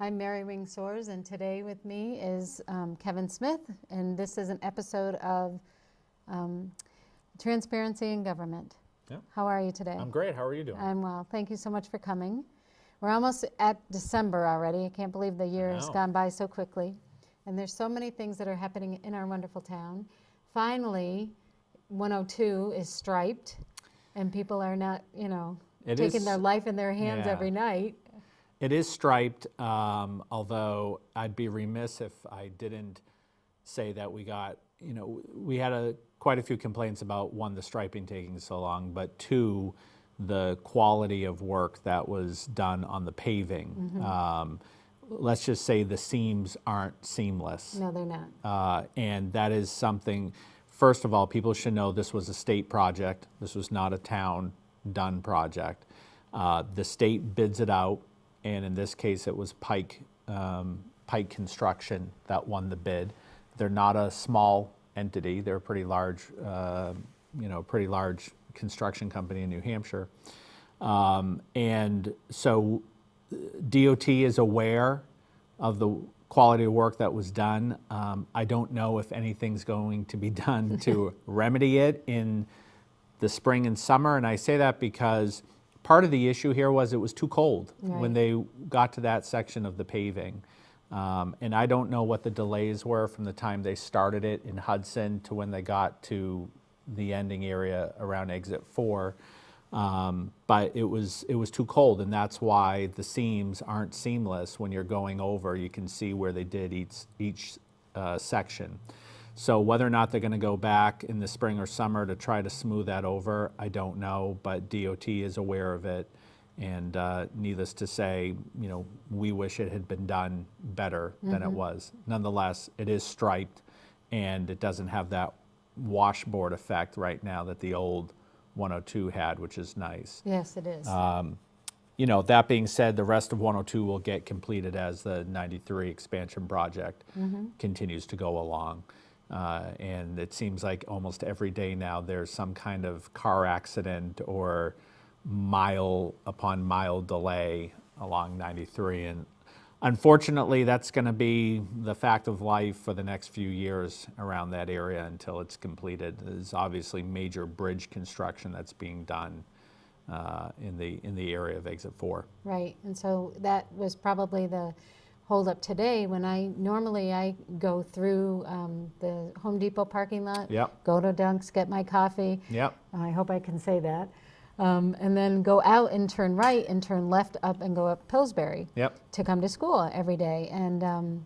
I'm Mary Wing Soares, and today with me is Kevin Smith, and this is an episode of Transparency in Government. Yep. How are you today? I'm great. How are you doing? I'm well. Thank you so much for coming. We're almost at December already. I can't believe the year has gone by so quickly. And there's so many things that are happening in our wonderful town. Finally, 102 is striped, and people are not, taking their life in their hands every night. It is striped, although I'd be remiss if I didn't say that we got, we had quite a few complaints about, one, the striping taking so long, but two, the quality of work that was done on the paving. Mm-hmm. Let's just say the seams aren't seamless. No, they're not. And that is something, first of all, people should know this was a state project. This was not a town-done project. The state bids it out. And in this case, it was Pike Construction that won the bid. They're not a small entity. They're a pretty large, pretty large construction company in New Hampshire. And so DOT is aware of the quality of work that was done. I don't know if anything's going to be done to remedy it in the spring and summer. And I say that because part of the issue here was it was too cold when they got to that section of the paving. And I don't know what the delays were from the time they started it in Hudson to when they got to the ending area around exit 4. But it was too cold, and that's why the seams aren't seamless when you're going over. You can see where they did each section. So whether or not they're going to go back in the spring or summer to try to smooth that over, I don't know, but DOT is aware of it. And needless to say, we wish it had been done better than it was. Nonetheless, it is striped, and it doesn't have that washboard effect right now that the old 102 had, which is nice. Yes, it is. That being said, the rest of 102 will get completed as the 93 expansion project continues to go along. And it seems like almost every day now there's some kind of car accident or mile upon mile delay along 93. And unfortunately, that's going to be the fact of life for the next few years around that area until it's completed. There's obviously major bridge construction that's being done in the area of exit 4. Right, and so that was probably the hold up today when normally I go through the Home Depot parking lot, go to Dunk's, get my coffee. I hope I can say that. And then go out and turn right and turn left up and go up Pillsbury to come to school every day. And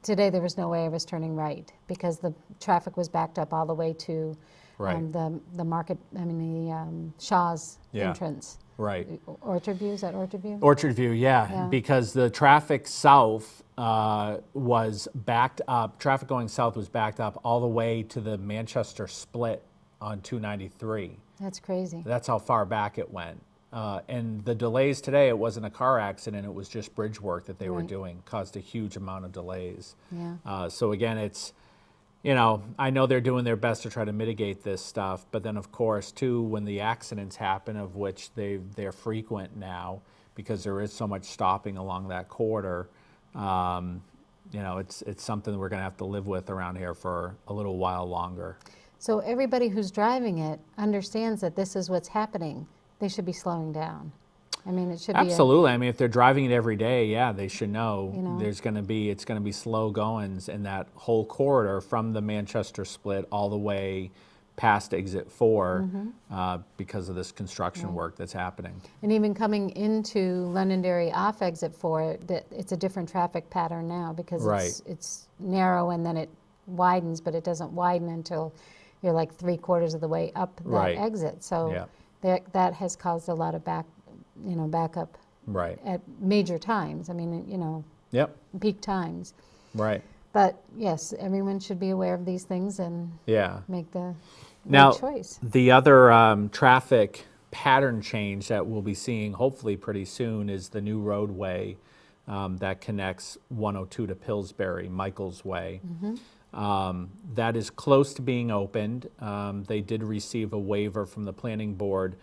today there was no way I was turning right because the traffic was backed up all the way to the market, the Shaw's entrance. Right. Orchard View, is that Orchard View? Orchard View, yeah. Because the traffic south was backed up, traffic going south was backed up all the way to the Manchester split on 293. That's crazy. That's how far back it went. And the delays today, it wasn't a car accident, it was just bridge work that they were doing, caused a huge amount of delays. So again, it's, I know they're doing their best to try to mitigate this stuff, but then of course too, when the accidents happen, of which they're frequent now, because there is so much stopping along that corridor, it's something we're gonna have to live with around here for a little while longer. So everybody who's driving it understands that this is what's happening. They should be slowing down. I mean, it should absolutely. I mean, if they're driving it every day, they should know, it's going to be slow goings in that whole corridor from the Manchester split all the way past exit 4 because of this construction work that's happening. And even coming into Londonderry off exit 4, it's a different traffic pattern now because it's narrow and then it widens, but it doesn't widen until you're like 3/4 of the way up that exit. So that has caused a lot of backup at major times. I mean, peak times. Right. But yes, everyone should be aware of these things and make the right choice. The other traffic pattern change that we'll be seeing hopefully pretty soon is the new roadway that connects 102 to Pillsbury, Michael's Way. That is close to being opened. They did receive a waiver from the planning board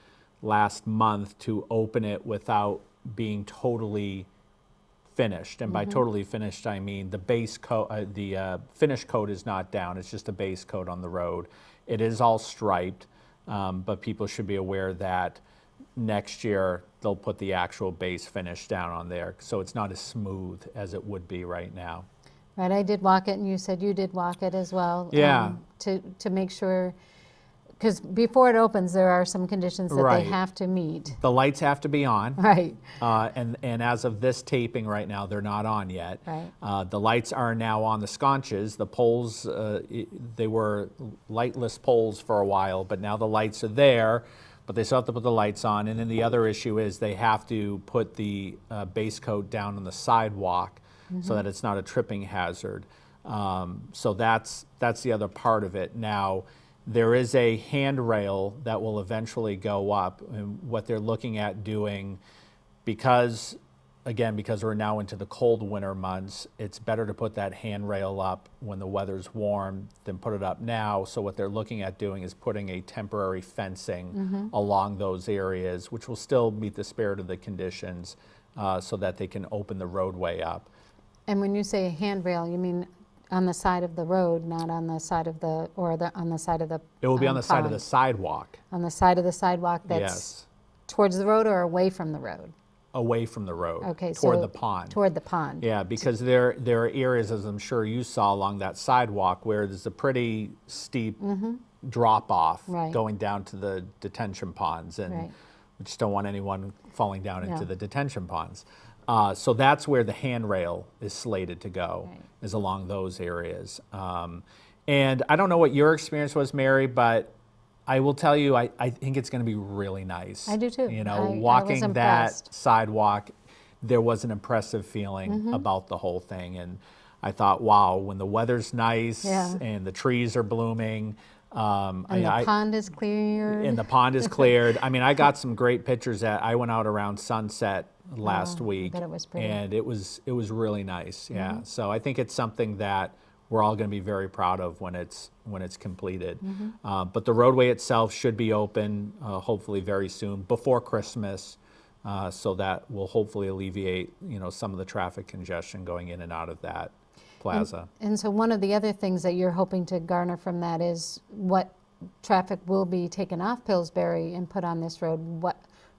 last month to open it without being totally finished. And by totally finished, I mean the base coat, the finish coat is not down. It's just a base coat on the road. It is all striped, but people should be aware that next year they'll put the actual base finish down on there, so it's not as smooth as it would be right now. Right, I did walk it, and you said you did walk it as well. Yeah. To make sure, because before it opens, there are some conditions that Right. they have to meet. The lights have to be on. Right. And as of this taping right now, they're not on yet. Right. The lights are now on the sconches. The poles, they were lightless poles for a while, but now the lights are there, but they still have to put the lights on. And then the other issue is they have to put the base coat down on the sidewalk so that it's not a tripping hazard. So that's the other part of it. Now, there is a handrail that will eventually go up, and what they're looking at doing, because we're now into the cold winter months, it's better to put that handrail up when the weather's warm than put it up now. So what they're looking at doing is putting a temporary fencing along those areas, which will still meet the spirit of the conditions, so that they can open the roadway up. And when you say handrail, you mean on the side of the road, not on the side of the, on the side of the It will be on the side of pond? the sidewalk. On the side of the sidewalk that's Yes, towards the road or away from the road? away from the road, Okay, toward so the pond. Toward the pond. Yeah, because there are areas, as I'm sure you saw along that sidewalk, where there's a pretty steep drop off Right. going down to the detention ponds, and Right. we just don't want anyone falling down into No. the detention ponds. So that's where the handrail is slated to go, Right. is along those areas. And I don't know what your experience was, Mary, but I will tell you, I think it's going to be really nice. I do too. You know, I was walking that impressed. sidewalk, there was an impressive feeling about the whole thing. And I thought, wow, when the weather's nice Yeah. and the trees are blooming, And the pond is clear. and the pond is cleared. I mean, I got some great pictures I went out around sunset last week, bet it was pretty. and it was really nice. Yeah. So I think it's something that we're all going to be very proud of when it's completed. But the roadway itself should be open hopefully very soon, before Christmas, so that will hopefully alleviate some of the traffic congestion going in and out of that plaza. And so one of the other things that you're hoping to garner from that is what traffic will be taken off Pillsbury and put on this road.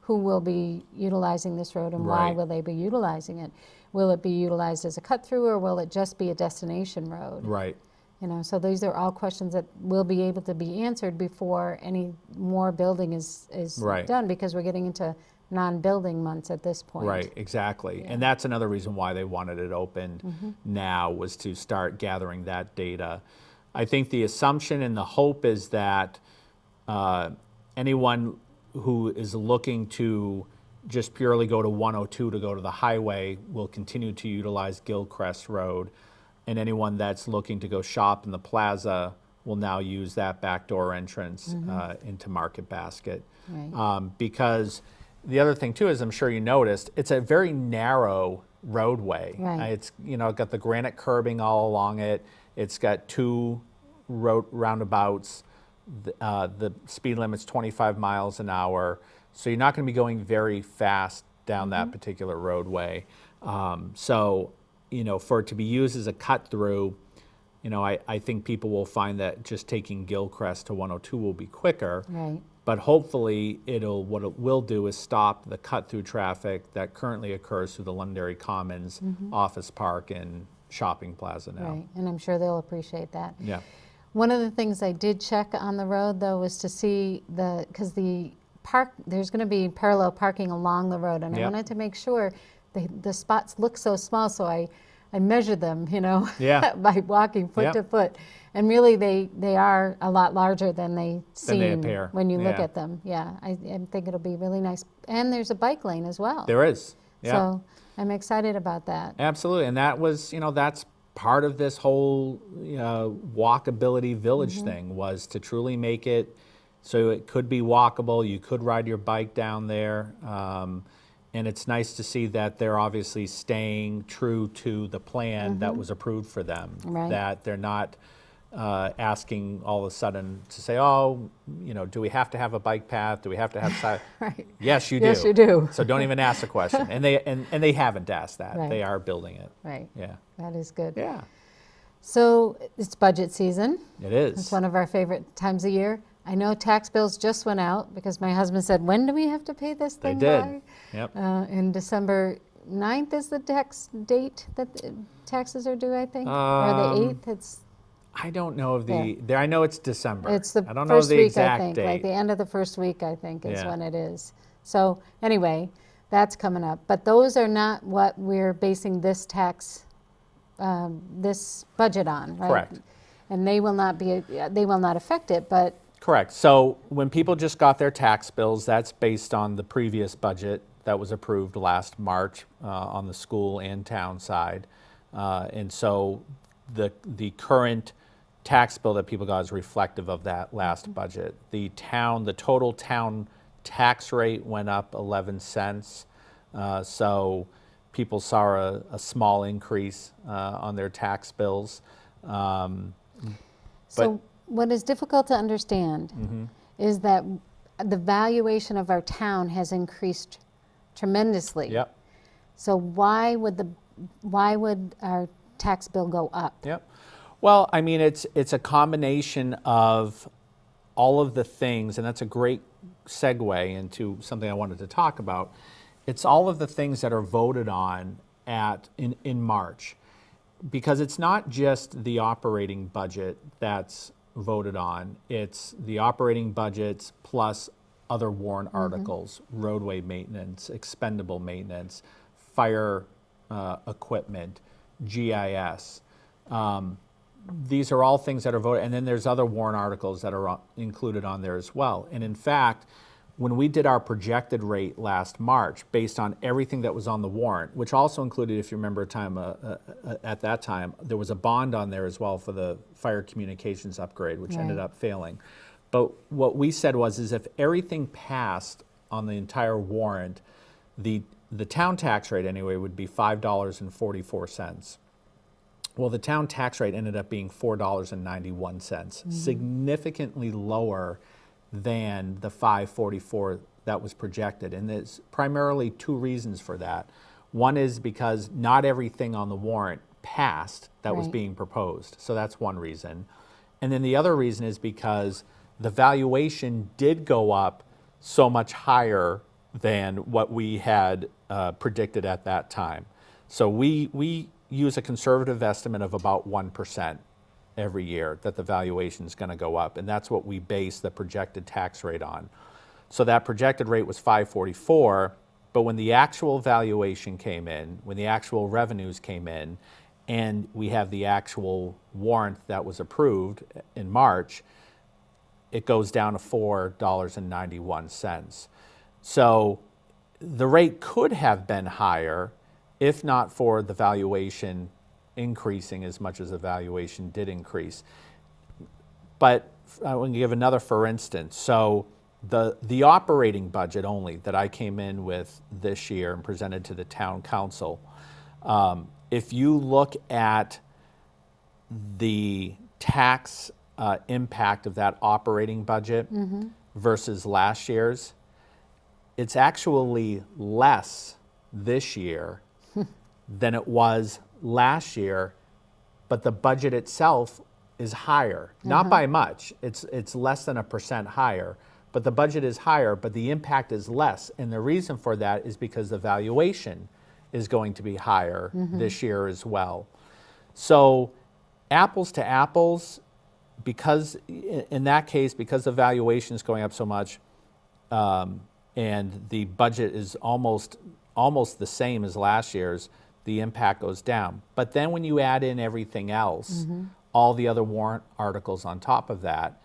Who will be utilizing this road, and why Right. will they be utilizing it? Will it be utilized as a cut-through, or will it just be a destination road? Right. So these are all questions that will be able to be answered before any more building is Right. done, because we're getting into non-building months at this point. Right, exactly. And that's another reason why they wanted it opened now, was to start gathering that data. I think the assumption and the hope is that anyone who is looking to just purely go to 102 to go to the highway will continue to utilize Gilcrest Road, and anyone that's looking to go shop in the plaza will now use that backdoor entrance into Market Basket. Right. Because the other thing too is, I'm sure you noticed, it's a very narrow roadway. Right. It's got the granite curbing all along it. It's got two roundabouts. The speed limit's 25 miles an hour, so you're not going to be going very fast down that particular roadway. So, for it to be used as a cut through, I think people will find that just taking Gilcrest to 102 will be quicker. Right. But hopefully, what it will do is stop the cut-through traffic that currently occurs through the Londonderry Commons, Office Park, and Shopping Plaza now. Right, and I'm sure they'll appreciate that. Yeah. One of the things I did check on the road, though, was to see because there's going to be parallel parking along the road, and I Yep. wanted to make sure the spots look so small, so I measured them, Yeah. by walking foot Yep. to foot, and really they are a lot larger than they seem they appear. when you look Yeah. at them. Yeah, I think it'll be really nice, and there's a bike lane as well. There is. Yeah. So I'm excited about that. Absolutely, and that was, that's part of this whole walkability village thing, was to truly make it so it could be walkable. You could ride your bike down there, and it's nice to see that they're obviously staying true to the plan that was approved for them. Right. That they're not asking all of a sudden to say, oh, do we have to have a bike path? Do we have to have Right. Yes, you do. Yes, you do. So don't even ask the question. And they haven't asked that. Right. They are building it. Right. Yeah. That is good. Yeah. So it's budget season. It is. It's one of our favorite times of year. I know tax bills just went out because my husband said, when do we have to pay this thing They did. by? Yep. In December 9th is the tax date that the taxes are due, I think, or the 8th. It's I don't know of I know it's December. It's the I don't know first the week, exact I think, date. like the end of the first week, I think, is Yeah. when it is. So anyway, that's coming up. But those are not what we're basing this this budget on, right? Correct. And they will not affect it, but Correct. So when people just got their tax bills, that's based on the previous budget that was approved last March on the school and town side. And so the current tax bill that people got is reflective of that last budget. The total town tax rate went up 11 cents. So people saw a small increase on their tax bills. so what is difficult to understand is that the valuation of our town has increased tremendously. Yep. So why would our tax bill go up? Yep. Well, I mean, it's a combination of all of the things, and that's a great segue into something I wanted to talk about. It's all of the things that are voted on in March, because it's not just the operating budget that's voted on. It's the operating budgets plus other warrant articles, roadway maintenance, expendable maintenance, fire equipment, GIS. These are all things that are voted, and then there's other warrant articles that are included on there as well. And in fact, when we did our projected rate last March, based on everything that was on the warrant, which also included, if you remember at that time, there was a bond on there as well for the fire communications upgrade, which ended up failing. But what we said is if everything passed on the entire warrant, the town tax rate anyway would be $5.44. Well, the town tax rate ended up being $4.91, significantly lower than the $5.44 that was projected. And there's primarily two reasons for that. One is because not everything on the warrant passed that was being proposed. So that's one reason. And then the other reason is because the valuation did go up so much higher than what we had predicted at that time. So we use a conservative estimate of about 1% every year that the valuation is going to go up, and that's what we base the projected tax rate on. So that projected rate was $5.44, but when the actual valuation came in, when the actual revenues came in, and we have the actual warrant that was approved in March, it goes down to $4.91. So the rate could have been higher if not for the valuation increasing as much as the valuation did increase. But I want to give another for instance. So the operating budget only that I came in with this year and presented to the town council, if you look at the tax impact of that operating budget versus last year's, it's actually less this year than it was last year, but the budget itself is higher. Not by much, it's less than 1% higher, but the budget is higher, but the impact is less. And the reason for that is because the valuation is going to be higher this year as well. So apples to apples, because in that case, because the valuation is going up so much, and the budget is almost the same as last year's, the impact goes down. But then when you add in everything else, all the other warrant articles on top of that,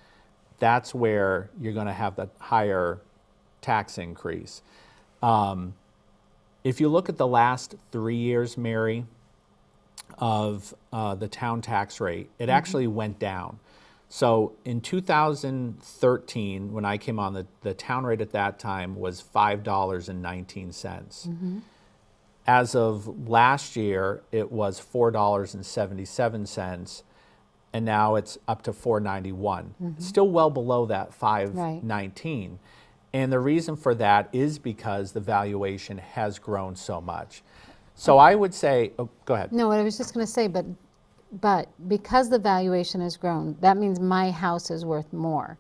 that's where you're going to have the higher tax increase. If you look at the last 3 years, Mary, of the town tax rate, it actually went down. So in 2013, when I came on, the town rate at that time was $5.19. As of last year, it was $4.77. and now it's up to 491. Still well below that 519. And the reason for that is because the valuation has grown so much. So I would say, oh, go ahead. No, I was just going to say, but because the valuation has grown, that means my house is worth more.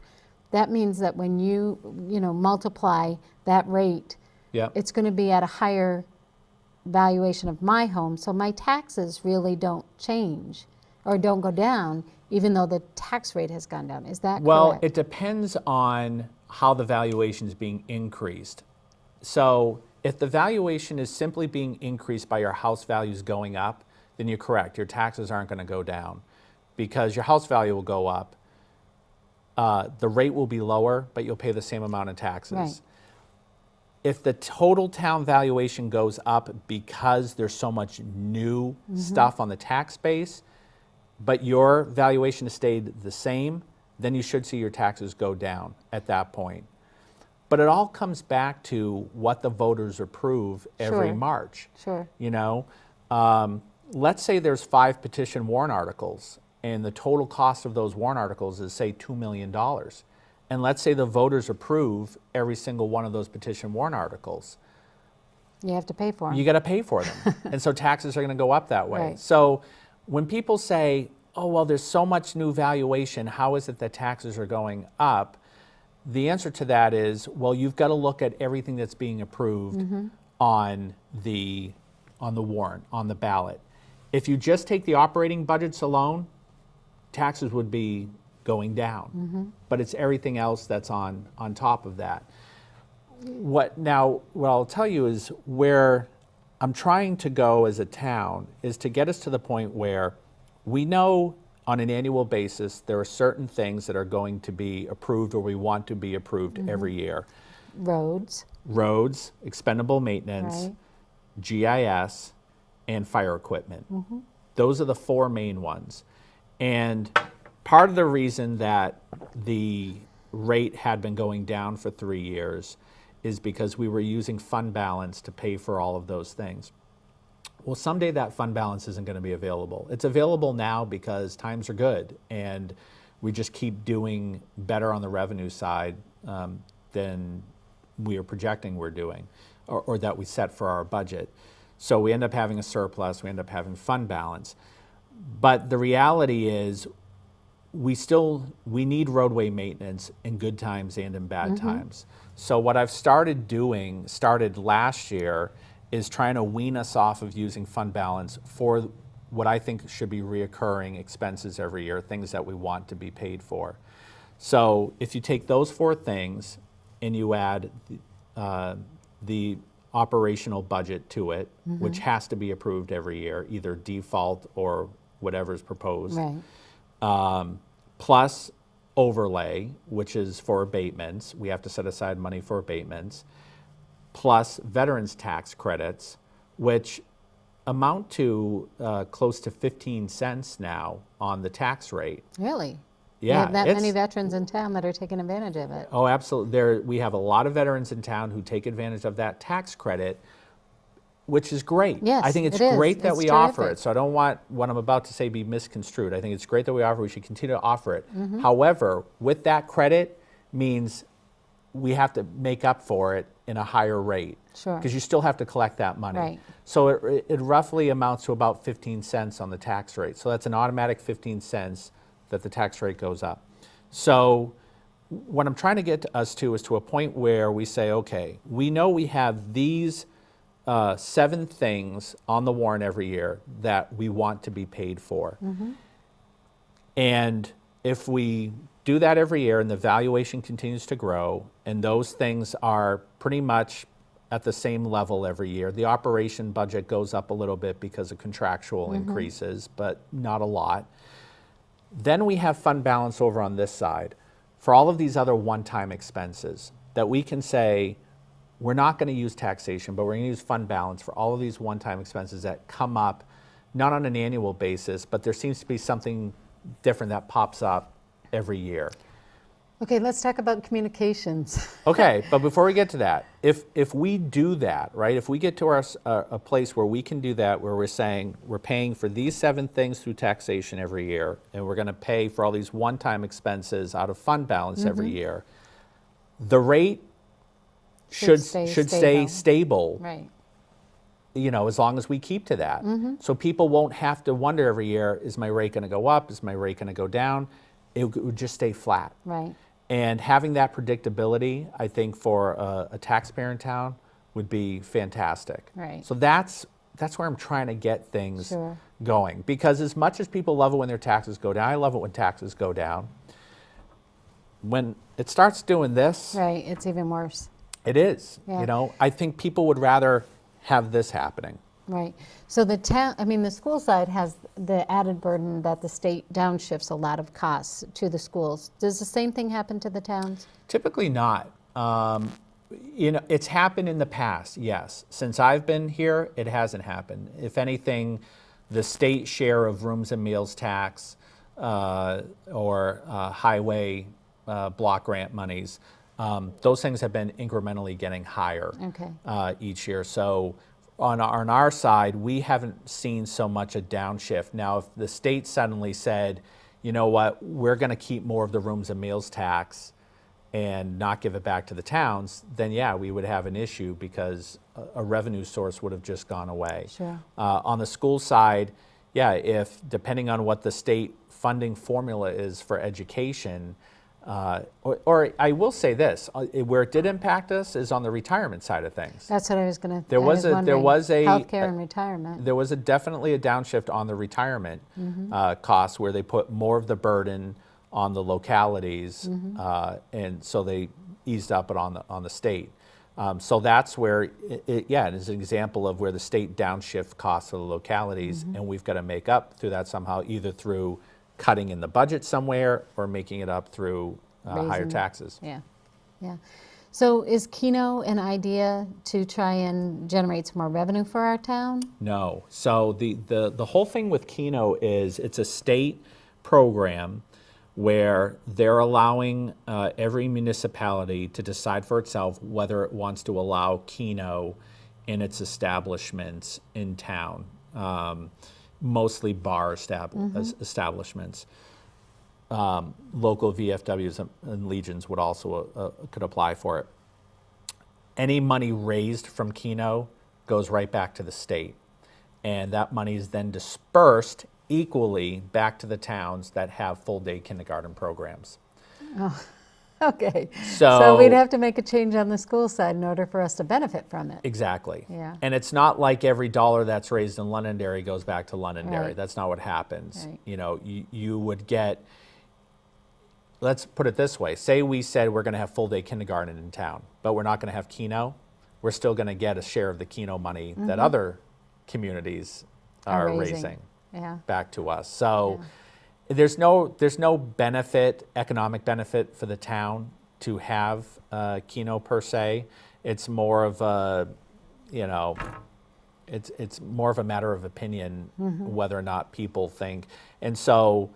That means that when you multiply that rate, it's going to be at a higher valuation of my home. So my taxes really don't change or don't go down, even though the tax rate has gone down. Is that correct? Well, it depends on how the valuation is being increased. So if the valuation is simply being increased by your house values going up, then you're correct. Your taxes aren't going to go down because your house value will go up. The rate will be lower, but you'll pay the same amount of taxes. Right. If the total town valuation goes up because there's so much new stuff on the tax base, but your valuation has stayed the same, then you should see your taxes go down at that point. But it all comes back to what the voters approve every March. Sure. You know, let's say there's 5 petition warrant articles, and the total cost of those warrant articles is, say, $2 million. And let's say the voters approve every single one of those petition warrant articles. You have to pay for them. You got to pay for them. And so taxes are going to go up that way. Right. So when people say, oh, well, there's so much new valuation, how is it that taxes are going up? The answer to that is, well, you've got to look at everything that's being approved on the warrant, on the ballot. If you just take the operating budgets alone, taxes would be going down. But it's everything else that's on top of that. What I'll tell you is where I'm trying to go as a town is to get us to the point where we know on an annual basis there are certain things that are going to be approved or we want to be approved every year. Roads, expendable maintenance, GIS, and fire equipment. Those are the 4 main ones. And part of the reason that the rate had been going down for 3 years is because we were using fund balance to pay for all of those things. Well, someday that fund balance isn't going to be available. It's available now because times are good and we just keep doing better on the revenue side than we are projecting we're doing or that we set for our budget. So we end up having a surplus, we end up having fund balance. But the reality is we need roadway maintenance in good times and in bad times. So what I've started last year, is trying to wean us off of using fund balance for what I think should be reoccurring expenses every year, things that we want to be paid for. So if you take those 4 things and you add the operational budget to it, which has to be approved every year, either default or whatever's proposed, plus overlay, which is for abatements. We have to set aside money for abatements, plus veterans tax credits, which amount to close to 15 cents now on the tax rate. Really? Yeah. You have that many veterans in town that are taking advantage of it. Oh, absolutely. We have a lot of veterans in town who take advantage of that tax credit, which is great. Yes, I think it's great that we offer it. So I don't want what I'm about to say be misconstrued. I think it's great that we offer it. We should continue to offer it. However, with that credit means we have to make up for it in a higher rate. Sure. Because you still have to collect that money. Right. So it roughly amounts to about 15 cents on the tax rate. So that's an automatic 15 cents that the tax rate goes up. So what I'm trying to get us to is to a point where we say, okay, we know we have these 7 things on the warrant every year that we want to be paid for. And if we do that every year and the valuation continues to grow and those things are pretty much at the same level every year, the operation budget goes up a little bit because of contractual increases, but not a lot. Then we have fund balance over on this side for all of these other one-time expenses that we can say, we're not going to use taxation, but we're going to use fund balance for all of these one-time expenses that come up, not on an annual basis, but there seems to be something different that pops up every year. Okay, let's talk about communications. Okay, but before we get to that, if we do that, right, if we get to a place where we can do that, where we're saying we're paying for these 7 things through taxation every year, and we're going to pay for all these one-time expenses out of fund balance every year, the rate should stay stable. Right. You know, as long as we keep to that. So people won't have to wonder every year, is my rate going to go up? Is my rate going to go down? It would just stay flat. Right. And having that predictability, I think, for a taxpayer in town would be fantastic. Right. So that's where I'm trying to get things going. Because as much as people love it when their taxes go down, I love it when taxes go down. When it starts doing this, right, it's even worse. It is. Yeah. You know, I think people would rather have this happening. Right. So the town, I mean, the school side has the added burden that the state downshifts a lot of costs to the schools. Does the same thing happen to the towns? Typically not. You know, it's happened in the past, yes. Since I've been here, it hasn't happened. If anything, the state share of rooms and meals tax or highway block grant monies, those things have been incrementally getting higher each year. So on our side, we haven't seen so much a downshift. Now, if the state suddenly said, you know what, we're going to keep more of the rooms and meals tax and not give it back to the towns, then yeah, we would have an issue because a revenue source would have just gone away. Sure. On the school side, yeah, if depending on what the state funding formula is for education, or I will say this, where it did impact us is on the retirement side of things. That's what I was going to. There was a healthcare and retirement. There was definitely a downshift on the retirement costs where they put more of the burden on the localities, and so they eased up it on the state. So that's where it is an example of where the state downshift costs of the localities, and we've got to make up through that somehow, either through cutting in the budget somewhere or making it up through higher taxes. Yeah, yeah. So is Keno an idea to try and generate some more revenue for our town? No. So the whole thing with Keno is it's a state program where they're allowing every municipality to decide for itself whether it wants to allow Keno in its establishments in town. Mostly bar establishments. Local VFWs and Legions would also could apply for it. Any money raised from Keno goes right back to the state, and that money is then dispersed equally back to the towns that have full-day kindergarten programs. Oh. Okay, so we'd have to make a change on the school side in order for us to benefit from it. Exactly. Yeah. And it's not like every dollar that's raised in Londonderry goes back to Londonderry. Right. That's not what happens. Right. You know, you would get, let's put it this way, say we said we're going to have full-day kindergarten in town, but we're not going to have Keno, we're still going to get a share of the Keno money that other communities are raising back to us. So. Yeah. There's no benefit, economic benefit for the town to have Keno per se. It's more of a, you know, it's more of a matter of opinion whether or not people think. And so,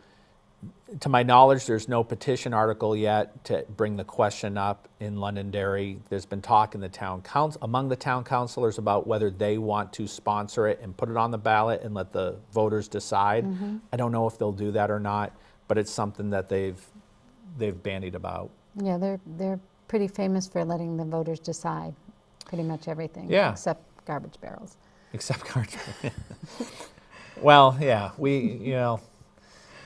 to my knowledge, there's no petition article yet to bring the question up in Londonderry. There's been talk in the town council, among the town councilors, about whether they want to sponsor it and put it on the ballot and let the voters decide. I don't know if they'll do that or not, but it's something that they've bandied about. Yeah, they're pretty famous for letting the voters decide pretty much everything. Yeah. Except garbage barrels. Except garbage. Well, yeah,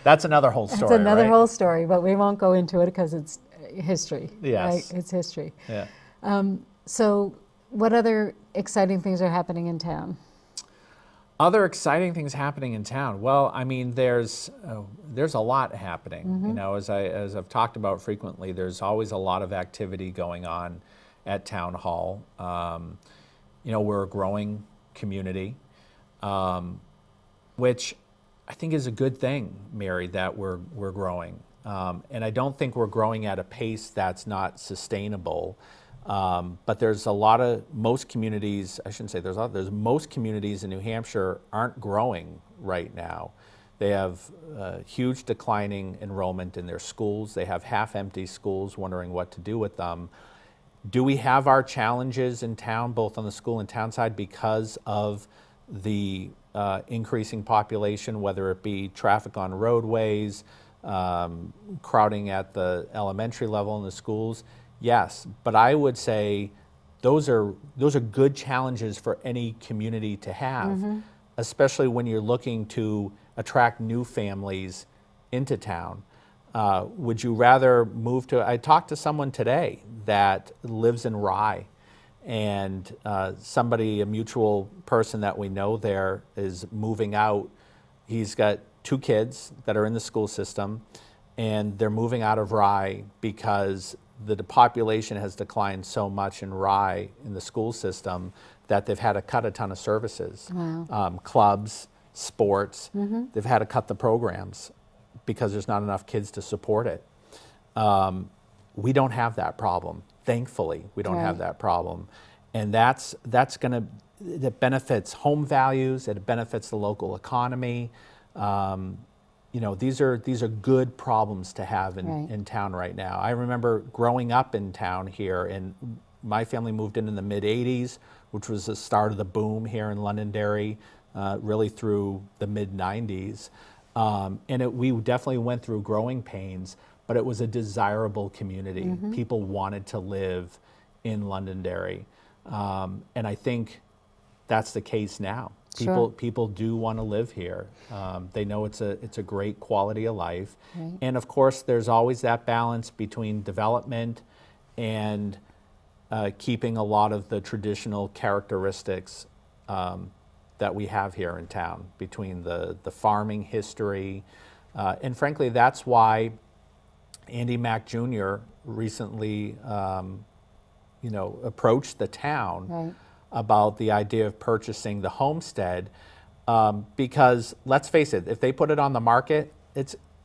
that's another whole story. That's another right? whole story, but we won't go into it because it's history. Yes. Right? It's history. Yeah. So what other exciting things are happening in town? Other exciting things happening in town. Well, I mean, there's a lot happening. You know, as I've talked about frequently, there's always a lot of activity going on at Town Hall. You know, we're a growing community, which I think is a good thing, Mary, that we're growing. And I don't think we're growing at a pace that's not sustainable. But there's most communities, I shouldn't say most communities in New Hampshire aren't growing right now. They have huge declining enrollment in their schools. They have half-empty schools, wondering what to do with them. Do we have our challenges in town, both on the school and town side, because of the increasing population, whether it be traffic on roadways, crowding at the elementary level in the schools? Yes, but I would say those are good challenges for any community to have, especially when you're looking to attract new families into town. Would you rather move to, I talked to someone today that lives in Rye, and somebody, a mutual person that we know there, is moving out. He's got 2 kids that are in the school system, and they're moving out of Rye because the population has declined so much in Rye in the school system that they've had to cut a ton of services. Wow. Clubs, sports, they've had to cut the programs because there's not enough kids to support it. We don't have that problem. Thankfully, we don't have that problem. And that's gonna, it benefits home values, it benefits the local economy. You know, these are good problems to have in town right now. I remember growing up in town here, and my family moved in the mid-'80s, which was the start of the boom here in Londonderry, really through the mid-'90s. And we definitely went through growing pains, but it was a desirable community. People wanted to live in Londonderry. And I think that's the case now. People do want to live here. They know it's a great quality of life. And of course, there's always that balance between development and keeping a lot of the traditional characteristics that we have here in town, between the farming history. And frankly, that's why Andy Mack Jr. recently approached the town about the idea of purchasing the homestead, because let's face it, if they put it on the market,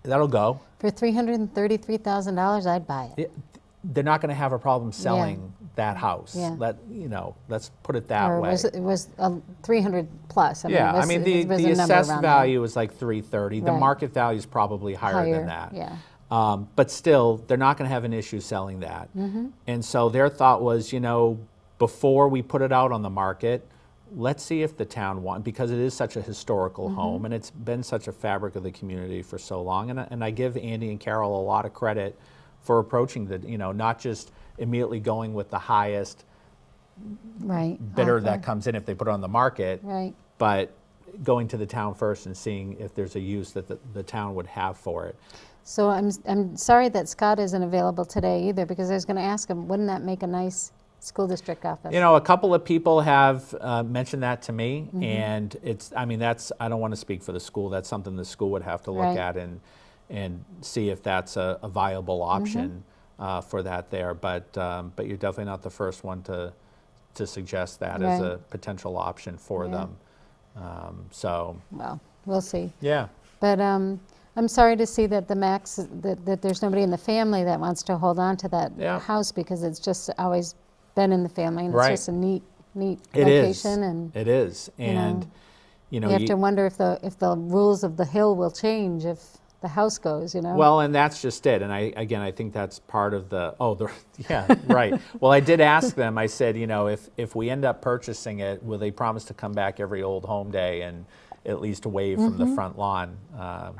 that'll go. For $333,000, I'd buy it. They're not going to have a problem selling that house. Let's put it that way. It was 300 plus. I mean, the assessed value is like 330. The market value is probably higher than that. But still, they're not going to have an issue selling that. And so their thought was, before we put it out on the market, let's see if the town wants, because it is such a historical home, and it's been such a fabric of the community for so long. And I give Andy and Carol a lot of credit for approaching not just immediately going with the highest bidder that comes in if they put it on the market, but going to the town first and seeing if there's a use that the town would have for it. So I'm sorry that Scott isn't available today either, because I was going to ask him, wouldn't that make a nice school district office? A couple of people have mentioned that to me, and I don't want to speak for the school. That's something the school would have to look at and see if that's a viable option for that there. But you're definitely not the first one to suggest that as a potential option for them. Well, we'll see. Yeah. But I'm sorry to see that that there's nobody in the family that wants to hold on to that house, because it's just always been in the family, and it's just a neat location. It is. And you have to wonder if the rules of the hill will change if the house goes, Well, and that's just it. And I think that's part of right. Well, I did ask them, I said, if we end up purchasing it, will they promise to come back every Old Home Day and at least wave from the front lawn,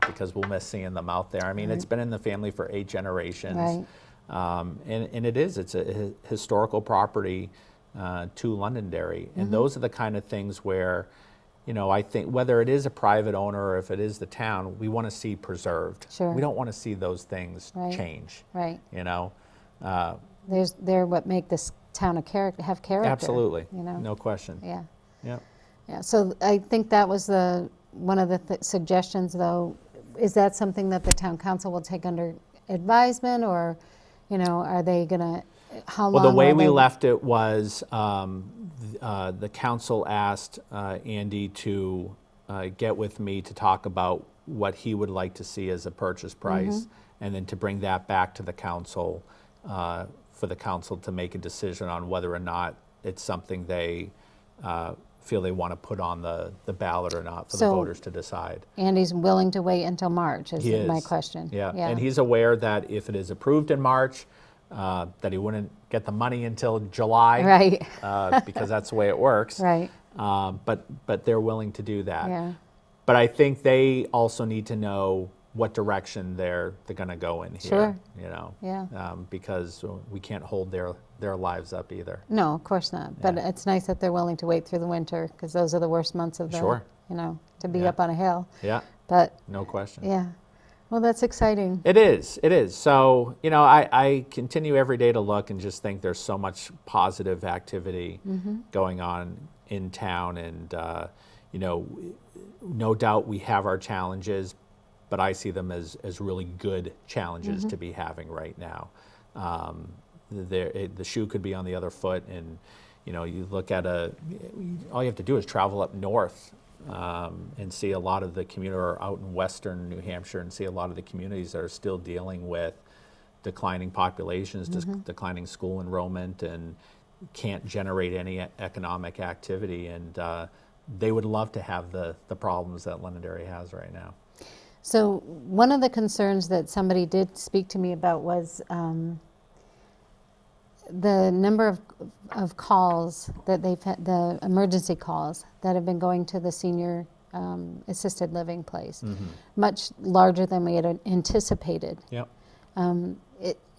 because we'll miss seeing them out there. I mean, it's been in the family for 8 generations. And it's a historical property to Londonderry. And those are the kind of things where, I think whether it is a private owner or if it is the town, we want to see preserved. We don't want to see those things change. They're what make this town have character. Absolutely. No question. Yeah, so I think that was one of the suggestions, though. Is that something that the town council will take under advisement, or, are they gonna, how long? Well, the way we left it was the council asked Andy to get with me to talk about what he would like to see as a purchase price, and then to bring that back to the council for the council to make a decision on whether or not it's something they feel they want to put on the ballot or not for the voters to decide. Andy's willing to wait until March is my question. Yeah, and he's aware that if it is approved in March, that he wouldn't get the money until July, right? because that's the way it works. Right. But they're willing to do that. Yeah. But I think they also need to know what direction they're going to go in here. Sure. You know. Yeah. Because we can't hold their lives up either. No, of course not. But it's nice that they're willing to wait through the winter, because those are the worst months of the, you know, to be up on a hill. Yeah. But no question. Yeah. Well, that's exciting. It is. It is. So, you know, I continue every day to look and just think there's so much positive activity going on in town. And, you know, no doubt we have our challenges, but I see them as really good challenges to be having right now. The shoe could be on the other foot, and you know, you look at all you have to do is travel up north and see a lot of the community, or out in western New Hampshire, and see a lot of the communities that are still dealing with declining populations, declining school enrollment, and can't generate any economic activity. And they would love to have the problems that Londonderry has right now. So one of the concerns that somebody did speak to me about was the number of calls that they've had, the emergency calls that have been going to the senior assisted living place, much larger than we had anticipated. Yep. And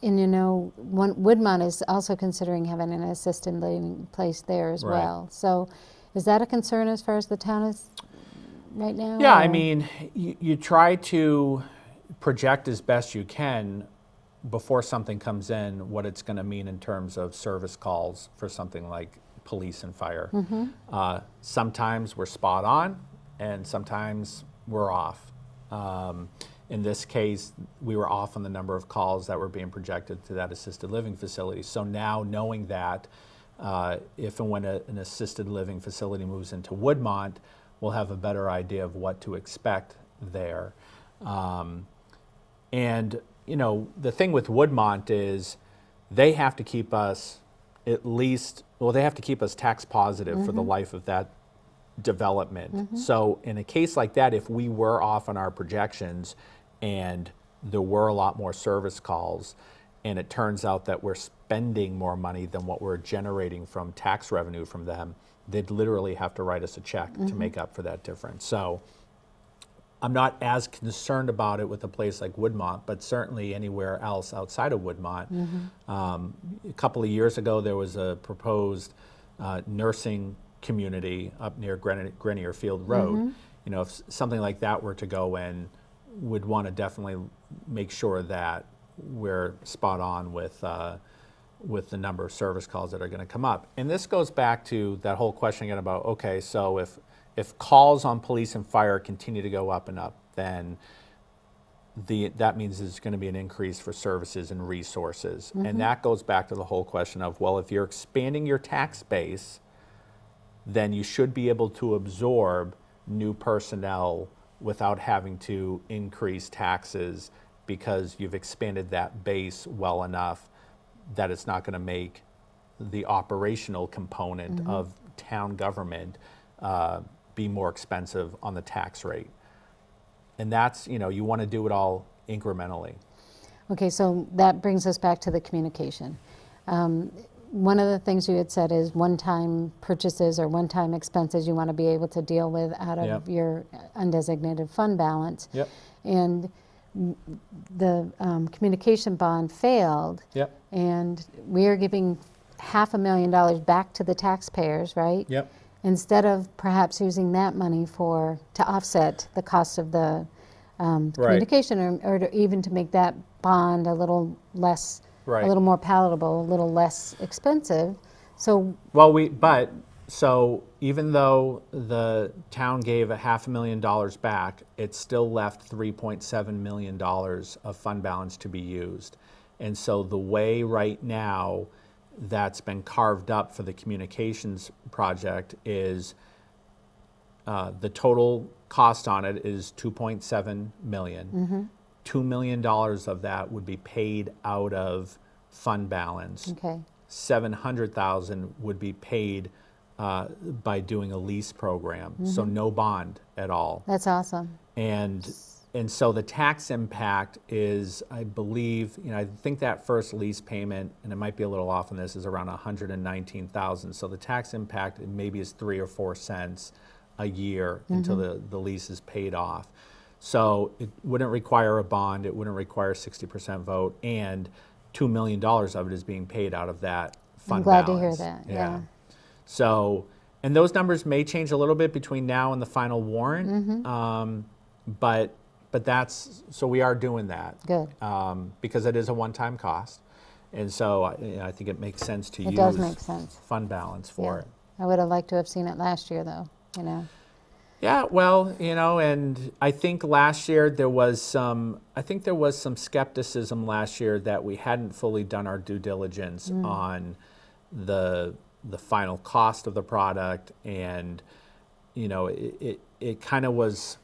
you know, Woodmont is also considering having an assisted living place there as well. So is that a concern as far as the town is right now? Yeah, I mean, you try to project as best you can before something comes in what it's going to mean in terms of service calls for something like police and fire. Sometimes we're spot on, and sometimes we're off. In this case, we were off on the number of calls that were being projected to that assisted living facility. So now, knowing that, if and when an assisted living facility moves into Woodmont, we'll have a better idea of what to expect there. And you know, the thing with Woodmont is they have to keep us they have to keep us tax positive for the life of that development. So in a case like that, if we were off on our projections and there were a lot more service calls, and it turns out that we're spending more money than what we're generating from tax revenue from them, they'd literally have to write us a check to make up for that difference. So I'm not as concerned about it with a place like Woodmont, but certainly anywhere else outside of Woodmont. A couple of years ago, there was a proposed nursing community up near Grenier Field Road. You know, if something like that were to go in, would want to definitely make sure that we're spot on with the number of service calls that are going to come up. And this goes back to that whole question again about, okay, so if calls on police and fire continue to go up and up, then that means there's going to be an increase for services and resources. And that goes back to the whole question of, well, if you're expanding your tax base, then you should be able to absorb new personnel without having to increase taxes, because you've expanded that base well enough that it's not going to make the operational component of town government be more expensive on the tax rate. And that's, you know, you want to do it all incrementally. Okay, so that brings us back to the communication. One of the things you had said is one-time purchases or one-time expenses you want to be able to deal with out of your undesignated fund balance. And the communication bond failed, and we are giving $500,000 back to the taxpayers, right? Instead of perhaps using that money to offset the cost of the communication, or even to make that bond a little less, a little more palatable, a little less expensive. So so even though the town gave $500,000 back, it still left $3.7 million of fund balance to be used. And so the way right now that's been carved up for the communications project is the total cost on it is $2.7 million. $2 million of that would be paid out of fund balance. $700,000 would be paid by doing a lease program, so no bond at all. That's awesome. And so the tax impact is, I believe, I think that first lease payment, and it might be a little off on this, is around $119,000. So the tax impact maybe is 3 or 4 cents a year until the lease is paid off. So it wouldn't require a bond, it wouldn't require a 60% vote, and $2 million of it is being paid out of that fund balance. I'm glad to hear that, yeah. So, and those numbers may change a little bit between now and the final warrant, but that's, so we are doing that. Good. Because it is a one-time cost. And so I think it makes sense to use does make sense. fund balance for it. I would have liked to have seen it last year, though, Yeah, well, and I think last year there was some skepticism last year that we hadn't fully done our due diligence on the final cost of the product, and it kind of was,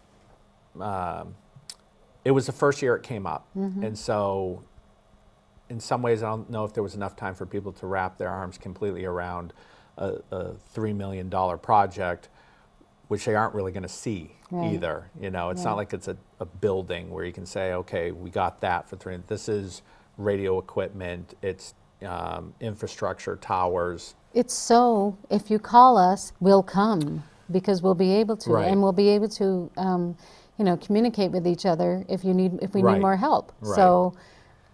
it was the first year it came up, and so in some ways I don't know if there was enough time for people to wrap their arms completely around a $3 million project, which they aren't really going to see either. It's not like it's a building where you can say, okay, we got that for $3. This is radio equipment, it's infrastructure, towers. It's so, if you call us, we'll come, because we'll be able to, and we'll be able to, communicate with each other if we need more help. So,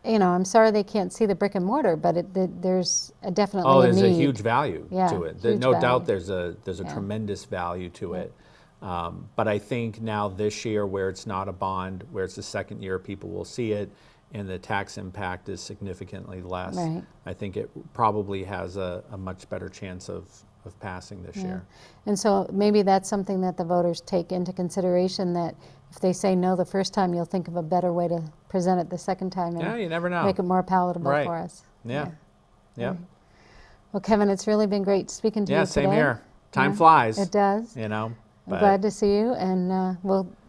I'm sorry they can't see the brick and mortar, but there's definitely a need. There's a huge value to it. Huge no value. doubt there's a tremendous value to it. But I think now this year, where it's not a bond, where it's the second year, people will see it, and the tax impact is significantly less. I think it probably has a much better chance of passing this year. And so maybe that's something that the voters take into consideration, that if they say no the first time, you'll think of a better way to present it the second time and you never know. Make it more palatable for us. Yeah. Well, Kevin, it's really been great speaking to you today. Same here. Time flies. It does. I'm glad to see you, and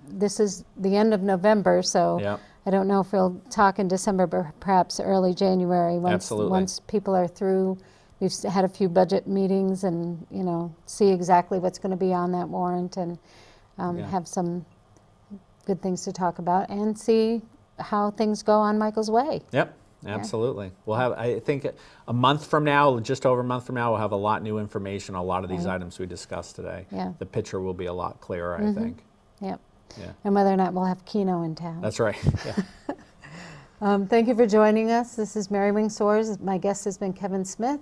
this is the end of November, so I don't know if we'll talk in December, but perhaps early January once people are through. We've had a few budget meetings, and see exactly what's going to be on that warrant, and have some good things to talk about, and see how things go on Michael's Way. Absolutely. We'll have, I think, a month from now, just over a month from now, we'll have a lot new information on a lot of these items we discussed today. The picture will be a lot clearer, I think. And whether or not we'll have Keno in town. That's right. Thank you for joining us. This is Mary Wing Soares. My guest has been Kevin Smith.